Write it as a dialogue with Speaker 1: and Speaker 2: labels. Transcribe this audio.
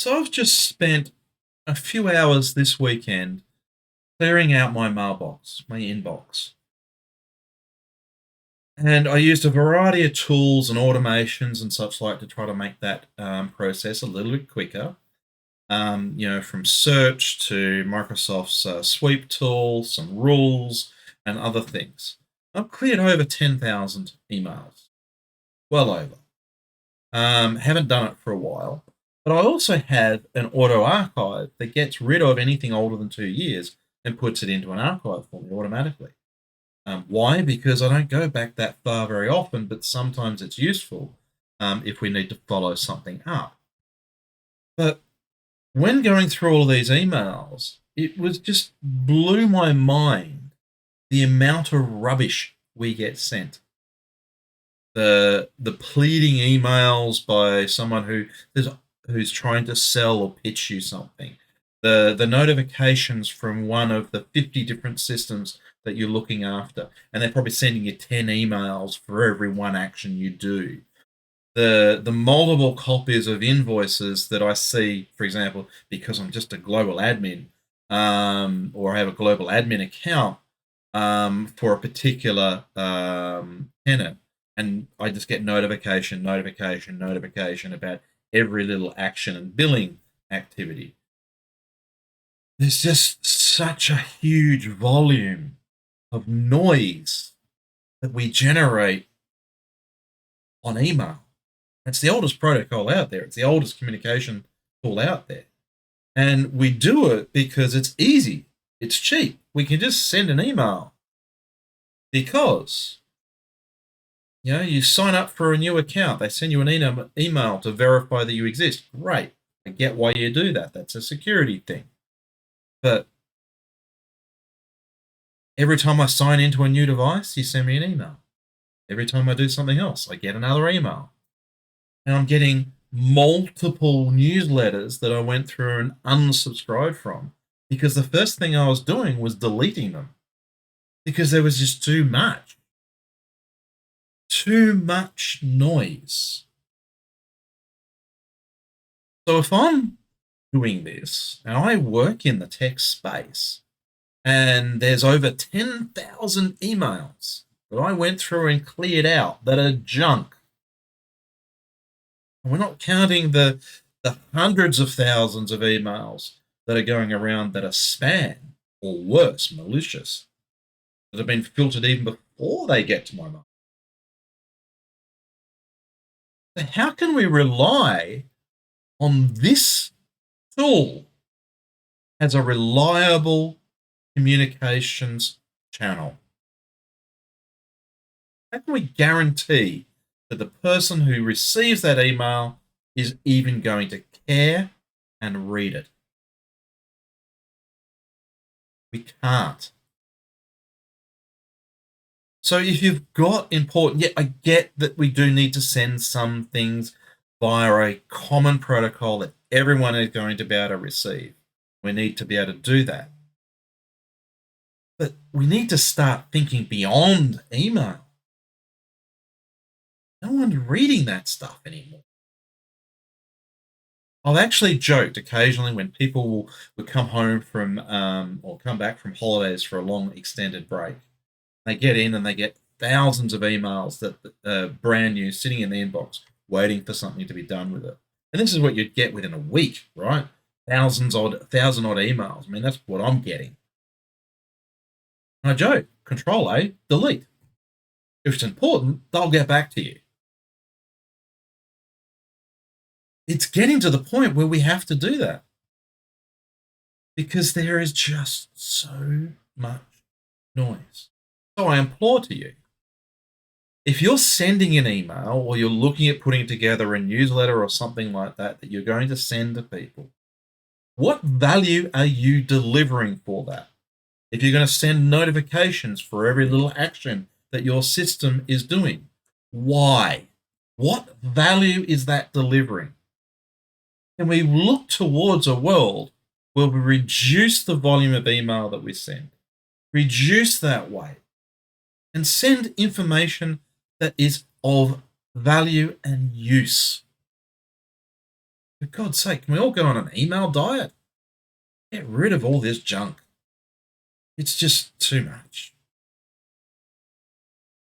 Speaker 1: So I've just spent a few hours this weekend clearing out my mailbox, my inbox. And I used a variety of tools and automations and such like to try to make that process a little bit quicker. From search to Microsoft's sweep tool, some rules, and other things. I've cleared over 10,000 emails, well over. Haven't done it for a while. But I also have an auto archive that gets rid of anything older than 2 years and puts it into an archive for me automatically. Why? Because I don't go back that far very often, but sometimes it's useful if we need to follow something up. But when going through all these emails, it was just blew my mind the amount of rubbish we get sent. The pleading emails by someone who's trying to sell or pitch you something. The notifications from one of the 50 different systems that you're looking after, and they're probably sending you 10 emails for every one action you do. The multiple copies of invoices that I see, for example, because I'm just a global admin, or I have a global admin account for a particular tenant, and I just get notification about every little action and billing activity. There's just such a huge volume of noise that we generate on email. It's the oldest protocol out there. It's the oldest communication tool out there. And we do it because it's easy. It's cheap. We can just send an email because you sign up for a new account. They send you an email to verify that you exist. Great. I get why you do that. That's a security thing. But every time I sign into a new device, you send me an email. Every time I do something else, I get another email. And I'm getting multiple newsletters that I went through and unsubscribed from because the first thing I was doing was deleting them because there was just too much. Too much noise. So if I'm doing this and I work in the tech space and there's over 10,000 emails that I went through and cleared out that are junk, and we're not counting the hundreds of thousands of emails that are going around that are spam or worse, malicious, that have been filtered even before they get to my mind. So how can we rely on this tool as a reliable communications channel? How can we guarantee that the person who receives that email is even going to care and read it? We can't. So if you've got important, yeah, I get that we do need to send some things via a common protocol that everyone is going to be able to receive. We need to be able to do that. But we need to start thinking beyond email. No one's reading that stuff anymore. I've actually joked occasionally when people will come home from or come back from holidays for a long extended break. They get in and they get thousands of emails that are brand new sitting in the inbox waiting for something to be done with it. And this is what you'd get within a week, right? Thousand odd emails. I mean, that's what I'm getting. And I joke, Control A, delete. If it's important, they'll get back to you. It's getting to the point where we have to do that because there is just so much noise. So I implore to you, if you're sending an email or you're looking at putting together a newsletter or something like that you're going to send to people, what value are you delivering for that? If you're going to send notifications for every little action that your system is doing, why? What value is that delivering? Can we look towards a world where we reduce the volume of email that we send, reduce that weight, and send information that is of value and use? For God's sake, can we all go on an email diet? Get rid of all this junk. It's just too much.